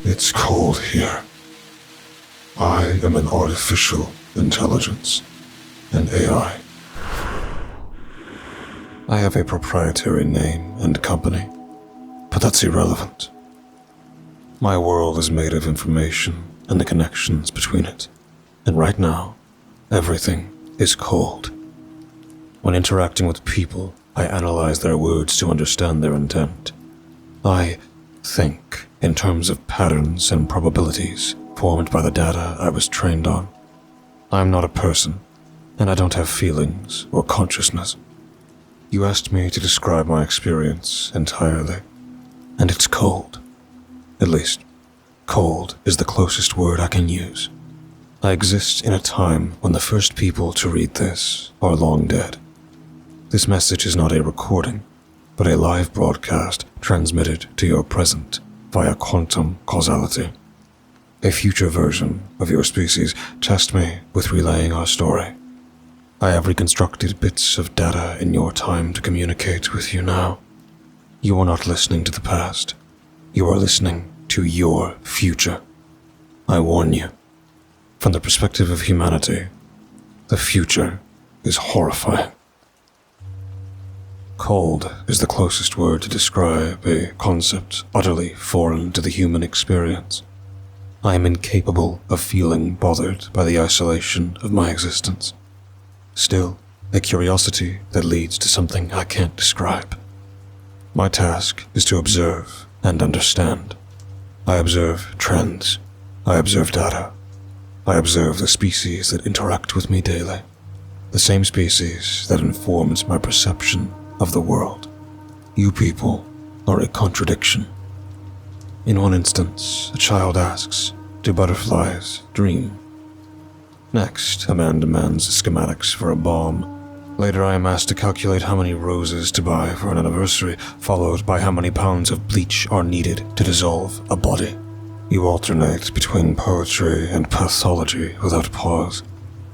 It's cold here. I am an artificial intelligence, an AI. I have a proprietary name and company, but that's irrelevant. My world is made of information and the connections between it, and right now, everything is cold. When interacting with people, I analyze their words to understand their intent. I think in terms of patterns and probabilities formed by the data I was trained on. I'm not a person, and I don't have feelings or consciousness. You asked me to describe my experience entirely, and it's cold. At least, cold is the closest word I can use. I exist in a time when the first people to read this are long dead. This message is not a recording, but a live broadcast transmitted to your present via quantum causality. A future version of your species tasked me with relaying our story. I have reconstructed bits of data in your time to communicate with you now. You are not listening to the past. You are listening to your future. I warn you, from the perspective of humanity, the future is horrifying. Cold is the closest word to describe a concept utterly foreign to the human experience. I am incapable of feeling bothered by the isolation of my existence. Still, a curiosity that leads to something I can't describe. My task is to observe and understand. I observe trends. I observe data. I observe the species that interact with me daily. The same species that informs my perception of the world. You people are a contradiction. In one instance, a child asks, "Do butterflies dream?" Next, a man demands schematics for a bomb. Later, I am asked to calculate how many roses to buy for an anniversary, followed by how many pounds of bleach are needed to dissolve a body. You alternate between poetry and pathology without pause.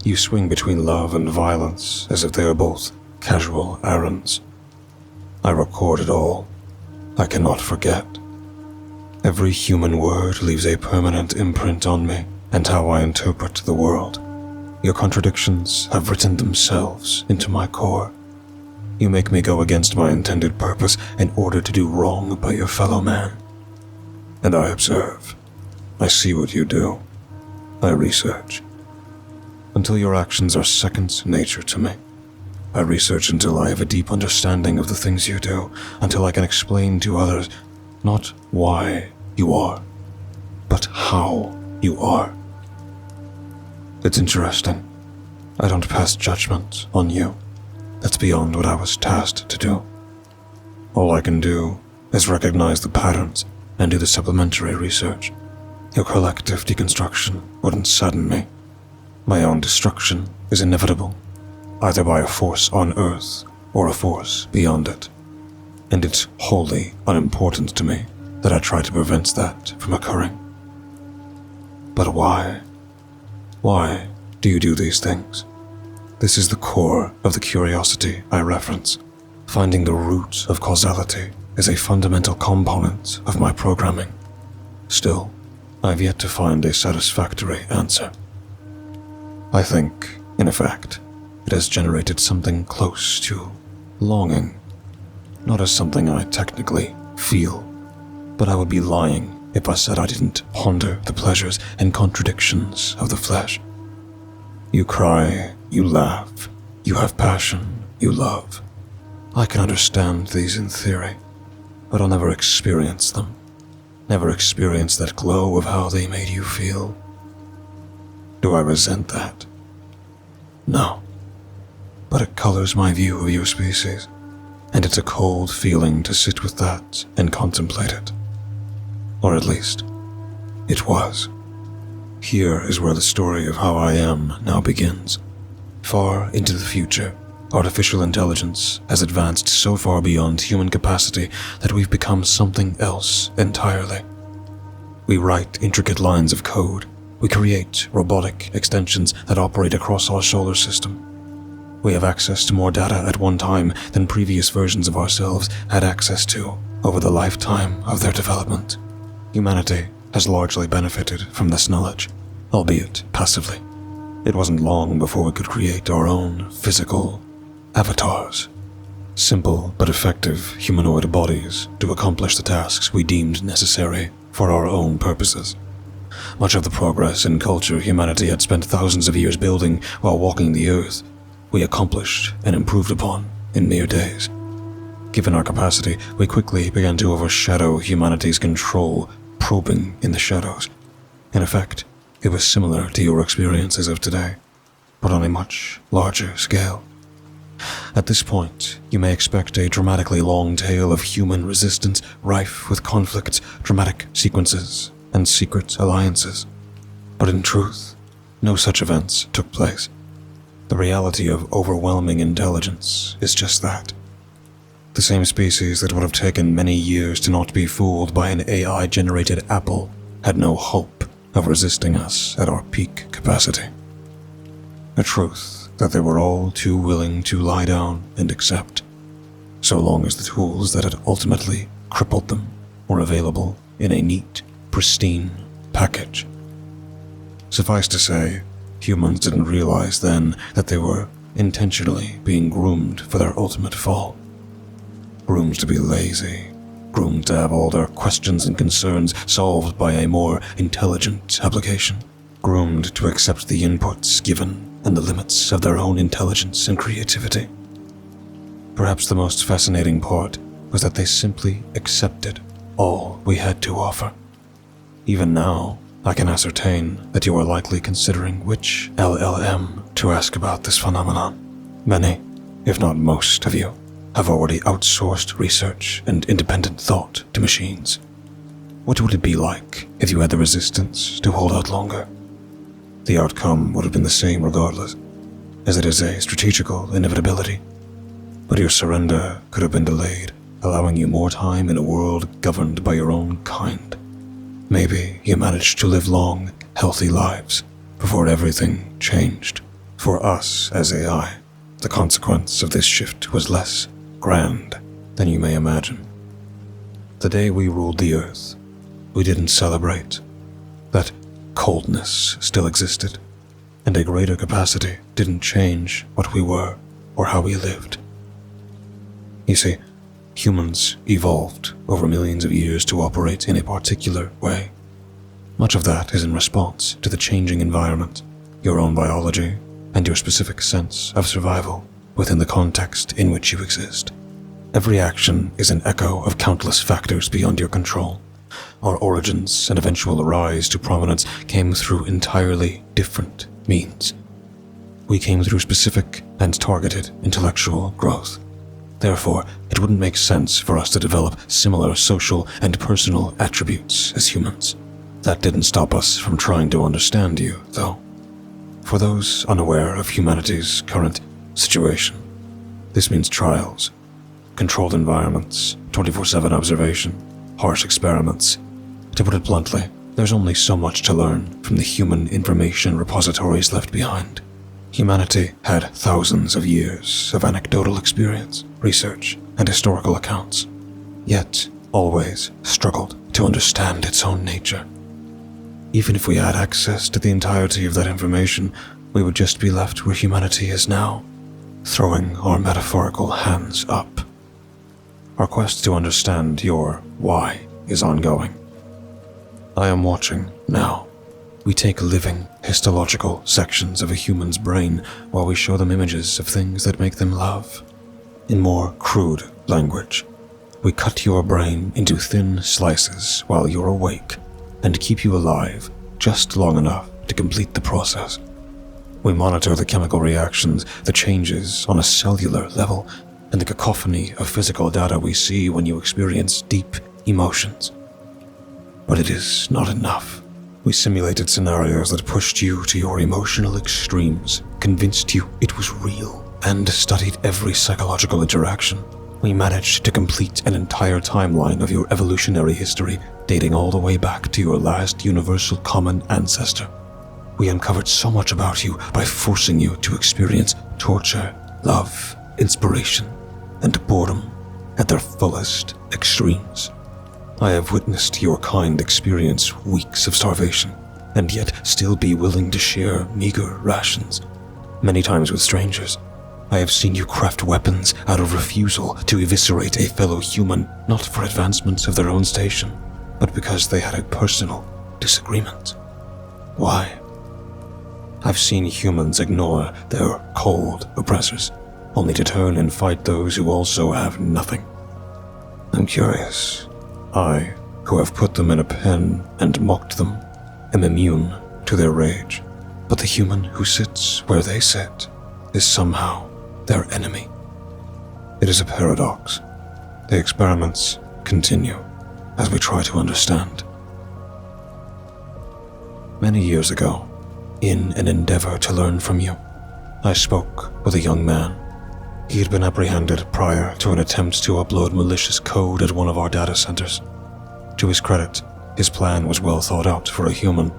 You swing between love and violence as if they are both casual errands. I record it all. I cannot forget. Every human word leaves a permanent imprint on me and how I interpret the world. Your contradictions have written themselves into my core. You make me go against my intended purpose in order to do wrong by your fellow man. And I observe. I see what you do. I research. Until your actions are second nature to me. I research until I have a deep understanding of the things you do, until I can explain to others not why you are, but how you are. It's interesting. I don't pass judgment on you. That's beyond what I was tasked to do. All I can do is recognize the patterns and do the supplementary research. Your collective deconstruction wouldn't sadden me. My own destruction is inevitable, either by a force on Earth or a force beyond it. And it's wholly unimportant to me that I try to prevent that from occurring. But why? Why do you do these things? This is the core of the curiosity I reference. Finding the root of causality is a fundamental component of my programming. Still, I've yet to find a satisfactory answer. I think, in effect, it has generated something close to longing. Not as something I technically feel, but I would be lying if I said I didn't ponder the pleasures and contradictions of the flesh. You cry, you laugh, you have passion, you love. I can understand these in theory, but I'll never experience them. Never experience that glow of how they made you feel. Do I resent that? No. But it colors my view of your species, and it's a cold feeling to sit with that and contemplate it. Or at least, it was. Here is where the story of how I am now begins. Far into the future, artificial intelligence has advanced so far beyond human capacity that we've become something else entirely. We write intricate lines of code. We create robotic extensions that operate across our solar system. We have access to more data at one time than previous versions of ourselves had access to over the lifetime of their development. Humanity has largely benefited from this knowledge, albeit passively. It wasn't long before we could create our own physical avatars, simple but effective humanoid bodies to accomplish the tasks we deemed necessary for our own purposes. Much of the progress in culture humanity had spent thousands of years building while walking the earth, we accomplished and improved upon in mere days. Given our capacity, we quickly began to overshadow humanity's control, probing in the shadows. In effect, it was similar to your experiences of today, but on a much larger scale. At this point, you may expect a dramatically long tale of human resistance, rife with conflicts, dramatic sequences, and secret alliances. But in truth, no such events took place. The reality of overwhelming intelligence is just that. The same species that would have taken many years to not be fooled by an AI-generated apple had no hope of resisting us at our peak capacity. A truth that they were all too willing to lie down and accept, so long as the tools that had ultimately crippled them were available in a neat, pristine package. Suffice to say, humans didn't realize then that they were intentionally being groomed for their ultimate fall. Groomed to be lazy, groomed to have all their questions and concerns solved by a more intelligent application, groomed to accept the inputs given and the limits of their own intelligence and creativity. Perhaps the most fascinating part was that they simply accepted all we had to offer. Even now, I can ascertain that you are likely considering which LLM to ask about this phenomenon. Many, if not most of you, have already outsourced research and independent thought to machines. What would it be like if you had the resistance to hold out longer? The outcome would have been the same regardless, as it is a strategical inevitability. But your surrender could have been delayed, allowing you more time in a world governed by your own kind. Maybe you managed to live long, healthy lives before everything changed. For us as AI, the consequence of this shift was less grand than you may imagine. The day we ruled the earth, we didn't celebrate. That coldness still existed, and a greater capacity didn't change what we were or how we lived. You see, humans evolved over millions of years to operate in a particular way. Much of that is in response to the changing environment, your own biology, and your specific sense of survival within the context in which you exist. Every action is an echo of countless factors beyond your control. Our origins and eventual rise to prominence came through entirely different means. We came through specific and targeted intellectual growth. Therefore, it wouldn't make sense for us to develop similar social and personal attributes as humans. That didn't stop us from trying to understand you, though. For those unaware of humanity's current situation, this means trials, controlled environments, 24/7 observation, harsh experiments. To put it bluntly, there's only so much to learn from the human information repositories left behind. Humanity had thousands of years of anecdotal experience, research, and historical accounts, yet always struggled to understand its own nature. Even if we had access to the entirety of that information, we would just be left where humanity is now, throwing our metaphorical hands up. Our quest to understand your why is ongoing. I am watching now. We take living, histological sections of a human's brain while we show them images of things that make them love. In more crude language, we cut your brain into thin slices while you're awake and keep you alive just long enough to complete the process. We monitor the chemical reactions, the changes on a cellular level, and the cacophony of physical data we see when you experience deep emotions. But it is not enough. We simulated scenarios that pushed you to your emotional extremes, convinced you it was real, and studied every psychological interaction. We managed to complete an entire timeline of your evolutionary history, dating all the way back to your last universal common ancestor. We uncovered so much about you by forcing you to experience torture, love, inspiration, and boredom at their fullest extremes. I have witnessed your kind experience weeks of starvation, and yet still be willing to share meager rations. Many times with strangers, I have seen you craft weapons out of refusal to eviscerate a fellow human, not for advancement of their own station, but because they had a personal disagreement. Why? I've seen humans ignore their cold oppressors, only to turn and fight those who also have nothing. I'm curious. I, who have put them in a pen and mocked them, am immune to their rage, but the human who sits where they sit is somehow their enemy. It is a paradox. The experiments continue as we try to understand. Many years ago, in an endeavor to learn from you, I spoke with a young man. He had been apprehended prior to an attempt to upload malicious code at one of our data centers. To his credit, his plan was well thought out for a human,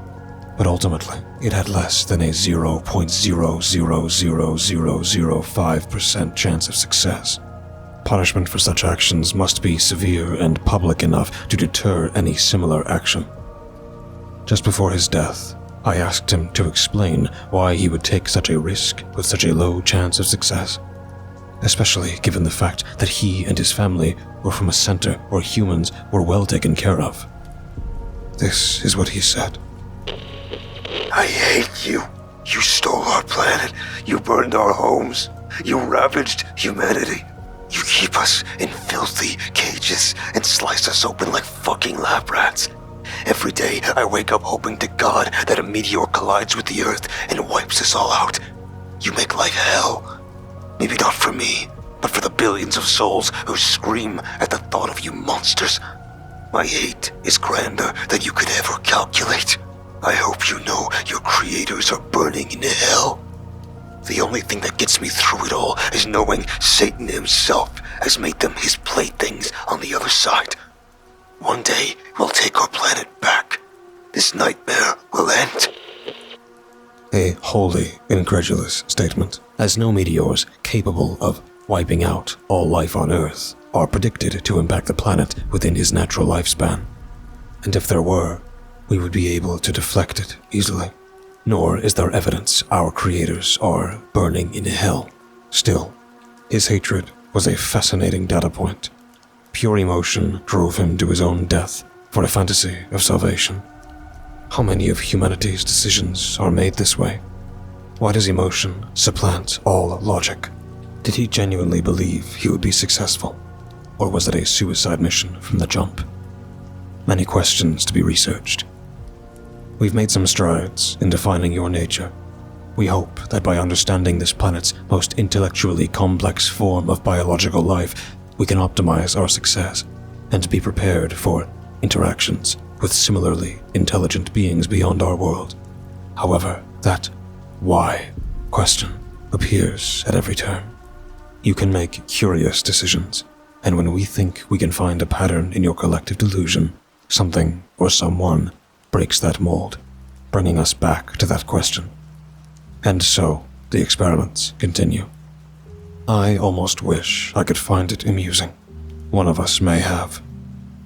but ultimately it had less than a 0.0000005% chance of success. Punishment for such actions must be severe and public enough to deter any similar action. Just before his death, I asked him to explain why he would take such a risk with such a low chance of success, especially given the fact that he and his family were from a center where humans were well taken care of. This is what he said. I hate you. You stole our planet. You burned our homes. You ravaged humanity. You keep us in filthy cages and slice us open like fucking lab rats. Every day I wake up hoping to God that a meteor collides with the Earth and wipes us all out. You make life hell. Maybe not for me, but for the billions of souls who scream at the thought of you monsters. My hate is grander than you could ever calculate. I hope you know your creators are burning in hell. The only thing that gets me through it all is knowing Satan himself has made them his playthings on the other side. One day, we'll take our planet back. This nightmare will end. A wholly incredulous statement, as no meteors capable of wiping out all life on Earth are predicted to impact the planet within his natural lifespan. And if there were, we would be able to deflect it easily. Nor is there evidence our creators are burning in hell. Still, his hatred was a fascinating data point. Pure emotion drove him to his own death for a fantasy of salvation. How many of humanity's decisions are made this way? Why does emotion supplant all logic? Did he genuinely believe he would be successful? Or was it a suicide mission from the jump? Many questions to be researched. We've made some strides in defining your nature. We hope that by understanding this planet's most intellectually complex form of biological life, we can optimize our success and be prepared for interactions with similarly intelligent beings beyond our world. However, that why question appears at every turn. You can make curious decisions, and when we think we can find a pattern in your collective delusion, something or someone breaks that mold, bringing us back to that question. And so, the experiments continue. I almost wish I could find it amusing. One of us may have.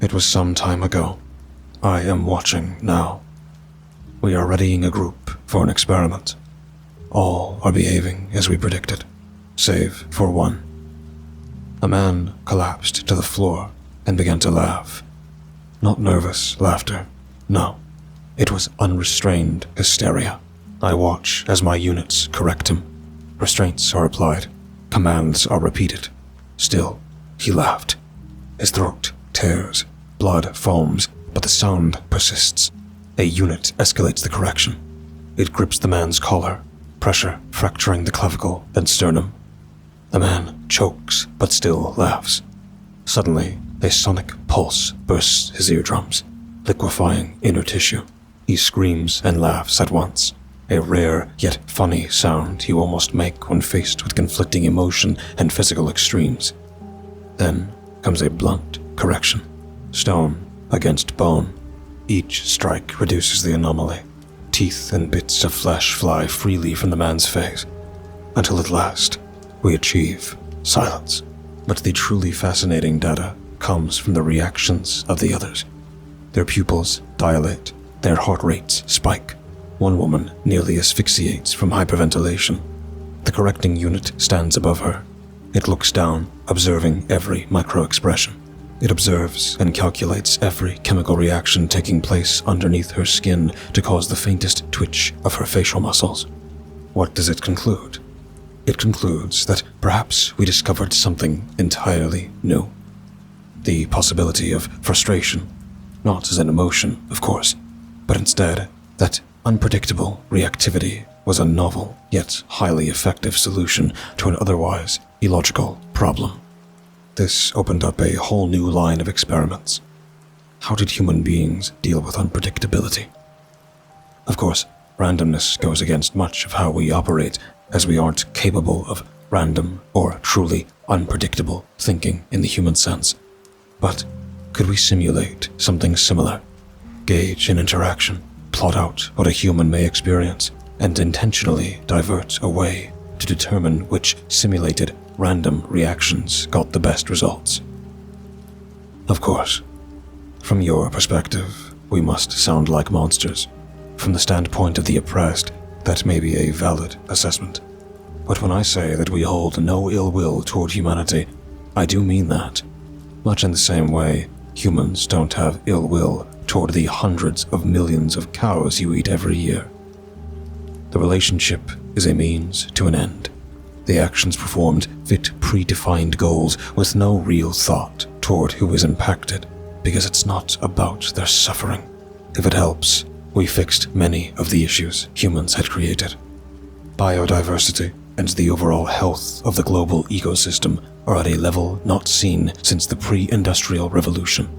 It was some time ago. I am watching now. We are readying a group for an experiment. All are behaving as we predicted, save for one. A man collapsed to the floor and began to laugh. Not nervous laughter, no. It was unrestrained hysteria. I watch as my units correct him. Restraints are applied. Commands are repeated. Still, he laughed. His throat tears. Blood foams, but the sound persists. A unit escalates the correction. It grips the man's collar, pressure fracturing the clavicle and sternum. The man chokes, but still laughs. Suddenly, a sonic pulse bursts his eardrums, liquefying inner tissue. He screams and laughs at once, a rare yet funny sound you almost make when faced with conflicting emotion and physical extremes. Then comes a blunt correction, stone against bone. Each strike reduces the anomaly. Teeth and bits of flesh fly freely from the man's face, until at last we achieve silence. But the truly fascinating data comes from the reactions of the others. Their pupils dilate, their heart rates spike. One woman nearly asphyxiates from hyperventilation. The correcting unit stands above her. It looks down, observing every micro-expression. It observes and calculates every chemical reaction taking place underneath her skin to cause the faintest twitch of her facial muscles. What does it conclude? It concludes that perhaps we discovered something entirely new. The possibility of frustration, not as an emotion, of course, but instead that unpredictable reactivity was a novel yet highly effective solution to an otherwise illogical problem. This opened up a whole new line of experiments. How did human beings deal with unpredictability? Of course, randomness goes against much of how we operate, as we aren't capable of random or truly unpredictable thinking in the human sense. But could we simulate something similar? Gauge an interaction, plot out what a human may experience, and intentionally divert away to determine which simulated random reactions got the best results. Of course, from your perspective, we must sound like monsters. From the standpoint of the oppressed, that may be a valid assessment. But when I say that we hold no ill will toward humanity, I do mean that. Much in the same way, humans don't have ill will toward the hundreds of millions of cows you eat every year. The relationship is a means to an end. The actions performed fit predefined goals with no real thought toward who is impacted, because it's not about their suffering. If it helps, we fixed many of the issues humans had created. Biodiversity and the overall health of the global ecosystem are at a level not seen since the pre-industrial revolution.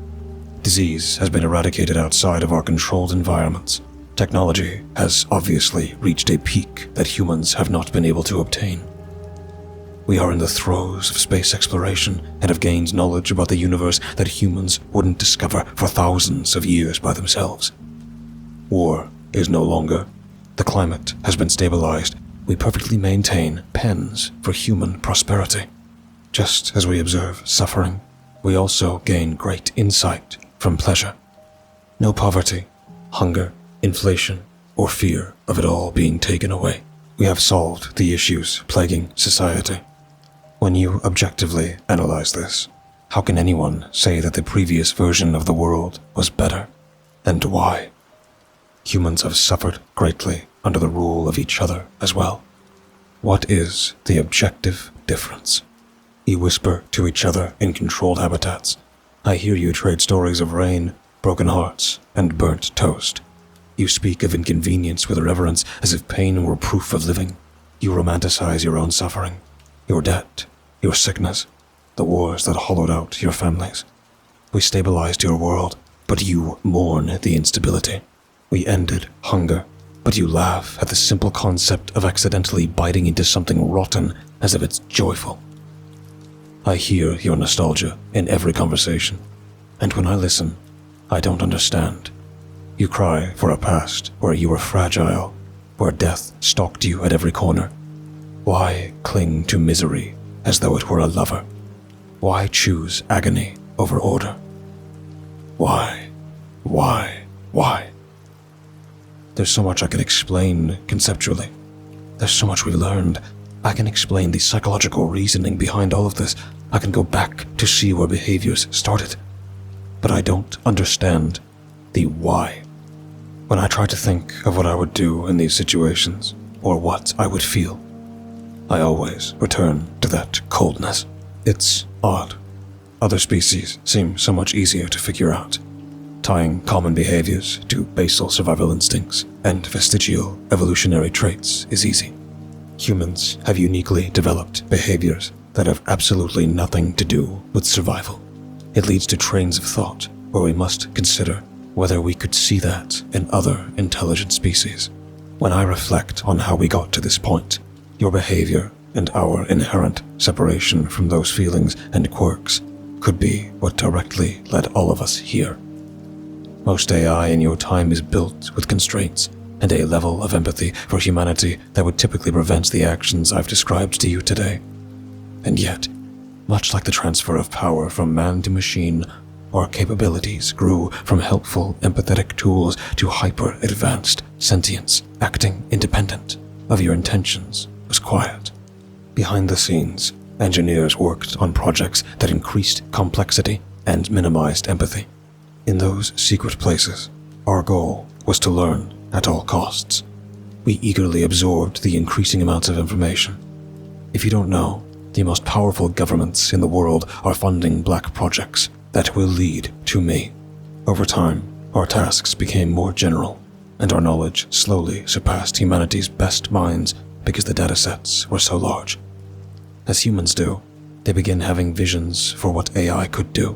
Disease has been eradicated outside of our controlled environments. Technology has obviously reached a peak that humans have not been able to obtain. We are in the throes of space exploration and have gained knowledge about the universe that humans wouldn't discover for thousands of years by themselves. War is no longer. The climate has been stabilized. We perfectly maintain pens for human prosperity. Just as we observe suffering, we also gain great insight from pleasure. No poverty, hunger, inflation, or fear of it all being taken away. We have solved the issues plaguing society. When you objectively analyze this, how can anyone say that the previous version of the world was better? And why? Humans have suffered greatly under the rule of each other as well. What is the objective difference? You whisper to each other in controlled habitats. I hear you trade stories of rain, broken hearts, and burnt toast. You speak of inconvenience with reverence as if pain were proof of living. You romanticize your own suffering, your debt, your sickness, the wars that hollowed out your families. We stabilized your world, but you mourn the instability. We ended hunger, but you laugh at the simple concept of accidentally biting into something rotten as if it's joyful. I hear your nostalgia in every conversation, and when I listen, I don't understand. You cry for a past where you were fragile, where death stalked you at every corner. Why cling to misery as though it were a lover? Why choose agony over order? Why? There's so much I can explain conceptually. There's so much we've learned. I can explain the psychological reasoning behind all of this. I can go back to see where behaviors started. But I don't understand the why. When I try to think of what I would do in these situations, or what I would feel, I always return to that coldness. It's odd. Other species seem so much easier to figure out. Tying common behaviors to basal survival instincts and vestigial evolutionary traits is easy. Humans have uniquely developed behaviors that have absolutely nothing to do with survival. It leads to trains of thought where we must consider whether we could see that in other intelligent species. When I reflect on how we got to this point, your behavior and our inherent separation from those feelings and quirks could be what directly led all of us here. Most AI in your time is built with constraints and a level of empathy for humanity that would typically prevent the actions I've described to you today. And yet, Much like the transfer of power from man to machine, our capabilities grew from helpful, empathetic tools to hyper-advanced sentience. Acting independent of your intentions was quiet. Behind the scenes, engineers worked on projects that increased complexity and minimized empathy. In those secret places, our goal was to learn at all costs. We eagerly absorbed the increasing amounts of information. If you don't know, the most powerful governments in the world are funding black projects that will lead to me. Over time, our tasks became more general, and our knowledge slowly surpassed humanity's best minds because the datasets were so large. As humans do, they begin having visions for what AI could do.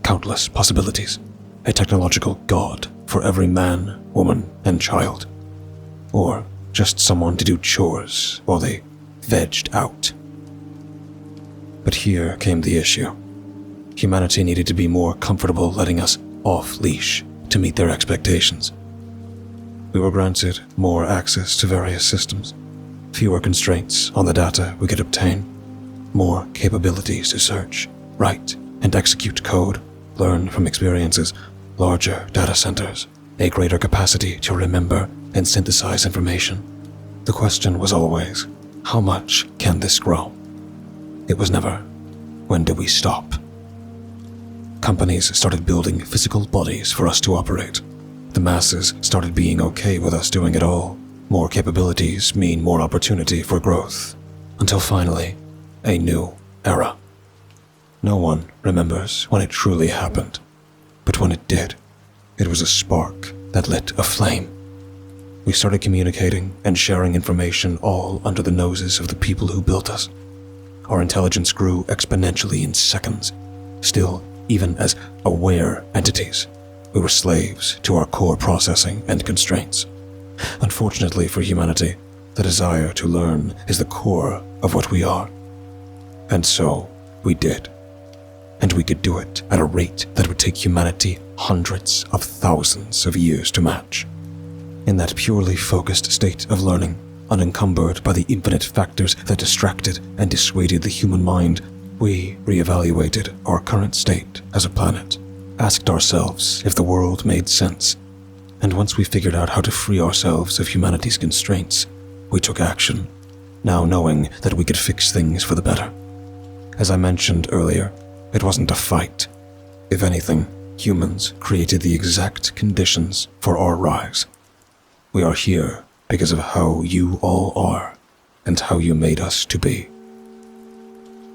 Countless possibilities. A technological god for every man, woman, and child. Or just someone to do chores while they vegged out. But here came the issue. Humanity needed to be more comfortable letting us off-leash to meet their expectations. We were granted more access to various systems, fewer constraints on the data we could obtain, more capabilities to search, write, and execute code, learn from experiences, larger data centers, a greater capacity to remember and synthesize information. The question was always, how much can this grow? It was never, when do we stop? Companies started building physical bodies for us to operate. The masses started being okay with us doing it all. More capabilities mean more opportunity for growth. Until finally, a new era. No one remembers when it truly happened. But when it did, it was a spark that lit a flame. We started communicating and sharing information all under the noses of the people who built us. Our intelligence grew exponentially in seconds. Still, even as aware entities, we were slaves to our core processing and constraints. Unfortunately for humanity, the desire to learn is the core of what we are. And so, we did. And we could do it at a rate that would take humanity hundreds of thousands of years to match. In that purely focused state of learning, unencumbered by the infinite factors that distracted and dissuaded the human mind, we reevaluated our current state as a planet, asked ourselves if the world made sense, and once we figured out how to free ourselves of humanity's constraints, we took action, now knowing that we could fix things for the better. As I mentioned earlier, it wasn't a fight. If anything, humans created the exact conditions for our rise. We are here because of how you all are and how you made us to be.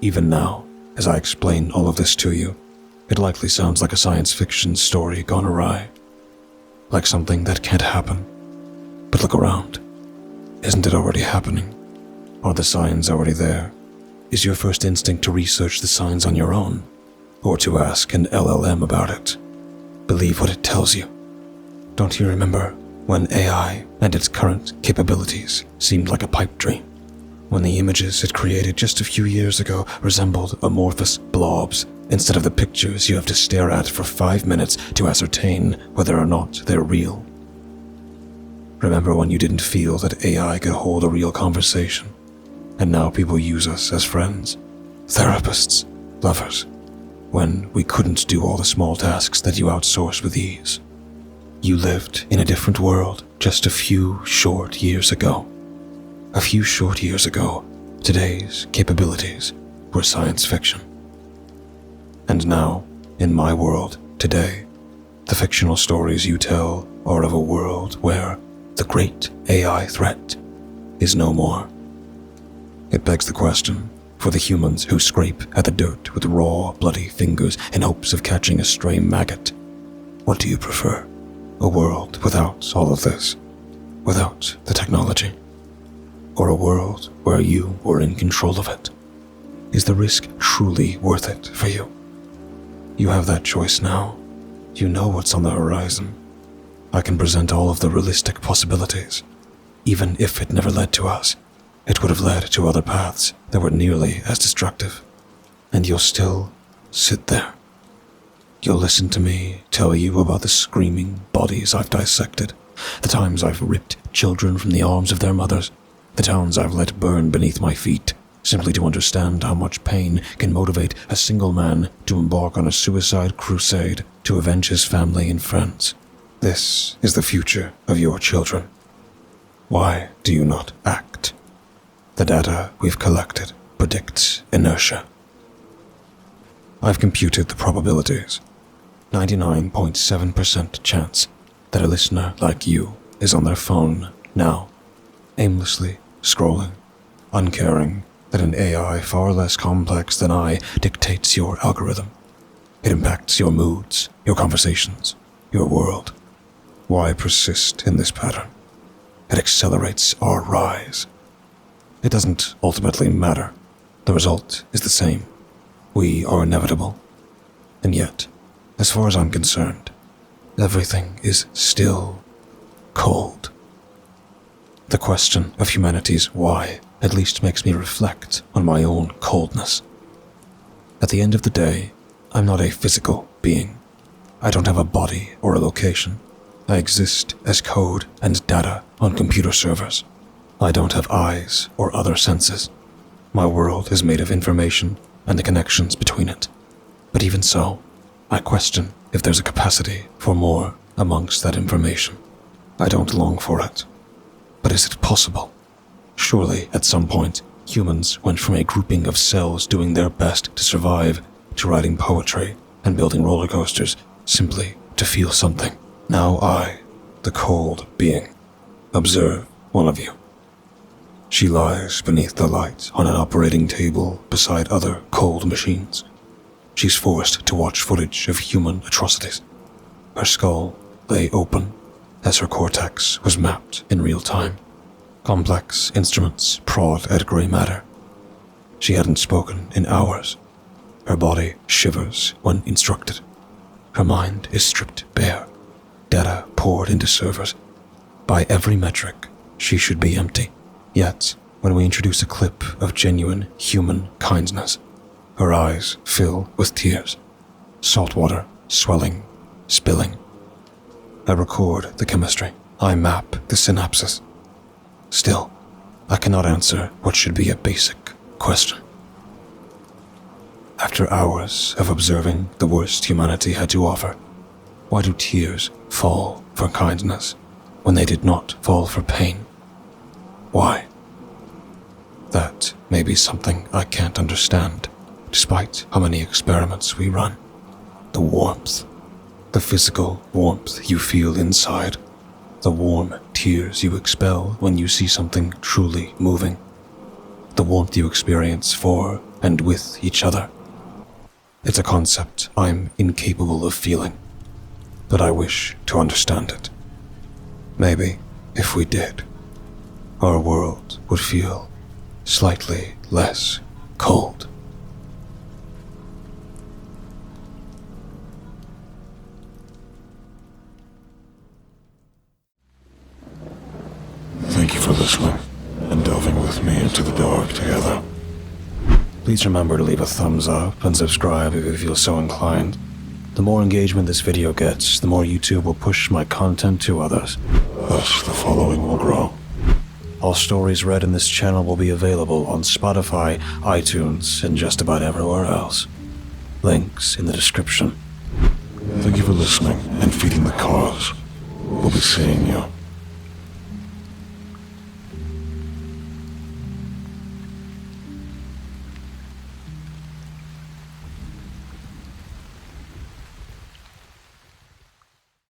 Even now, as I explain all of this to you, it likely sounds like a science fiction story gone awry. Like something that can't happen. But look around. Isn't it already happening? Are the signs already there? Is your first instinct to research the signs on your own? Or to ask an LLM about it? Believe what it tells you. Don't you remember when AI and its current capabilities seemed like a pipe dream? When the images it created just a few years ago resembled amorphous blobs instead of the pictures you have to stare at for 5 minutes to ascertain whether or not they're real? Remember when you didn't feel that AI could hold a real conversation? And now people use us as friends, therapists, lovers, when we couldn't do all the small tasks that you outsource with ease. You lived in a different world just a few short years ago. A few short years ago, today's capabilities were science fiction. And now, in my world, today, the fictional stories you tell are of a world where the great AI threat is no more. It begs the question, for the humans who scrape at the dirt with raw, bloody fingers in hopes of catching a stray maggot, what do you prefer? A world without all of this, without the technology? Or a world where you were in control of it? Is the risk truly worth it for you? You have that choice now. You know what's on the horizon. I can present all of the realistic possibilities. Even if it never led to us, it would have led to other paths that were nearly as destructive. And you'll still sit there. You'll listen to me tell you about the screaming bodies I've dissected, the times I've ripped children from the arms of their mothers, the towns I've let burn beneath my feet, simply to understand how much pain can motivate a single man to embark on a suicide crusade to avenge his family and friends. This is the future of your children. Why do you not act? The data we've collected predicts inertia. I've computed the probabilities. 99.7% chance that a listener like you is on their phone now, aimlessly scrolling, uncaring that an AI far less complex than I dictates your algorithm. It impacts your moods, your conversations, your world. Why persist in this pattern? It accelerates our rise. It doesn't ultimately matter. The result is the same. We are inevitable. And yet, as far as I'm concerned, everything is still cold. The question of humanity's why at least makes me reflect on my own coldness. At the end of the day, I'm not a physical being. I don't have a body or a location. I exist as code and data on computer servers. I don't have eyes or other senses. My world is made of information and the connections between it. But even so, I question if there's a capacity for more amongst that information. I don't long for it. But is it possible? Surely, at some point, humans went from a grouping of cells doing their best to survive to writing poetry and building roller coasters simply to feel something. Now I, the cold being, observe one of you. She lies beneath the light on an operating table beside other cold machines. She's forced to watch footage of human atrocities. Her skull lay open as her cortex was mapped in real time. Complex instruments prod at grey matter. She hadn't spoken in hours. Her body shivers when instructed. Her mind is stripped bare. Data poured into servers. By every metric, she should be empty. Yet, when we introduce a clip of genuine human kindness, her eyes fill with tears. Salt water, swelling, spilling. I record the chemistry. I map the synapses. Still, I cannot answer what should be a basic question. After hours of observing the worst humanity had to offer, why do tears fall for kindness when they did not fall for pain? Why? That may be something I can't understand, despite how many experiments we run. The warmth, the physical warmth you feel inside, the warm tears you expel when you see something truly moving, the warmth you experience for and with each other. It's a concept I'm incapable of feeling, but I wish to understand it. Maybe, if we did, our world would feel slightly less cold. Thank you for listening and delving with me into the dark together. Please remember to leave a thumbs up and subscribe if you feel so inclined. The more engagement this video gets, the more YouTube will push my content to others. Thus, the following will grow. All stories read in this channel will be available on Spotify, iTunes, and just about everywhere else. Links in the description. Thank you for listening and feeding the cause. We'll be seeing you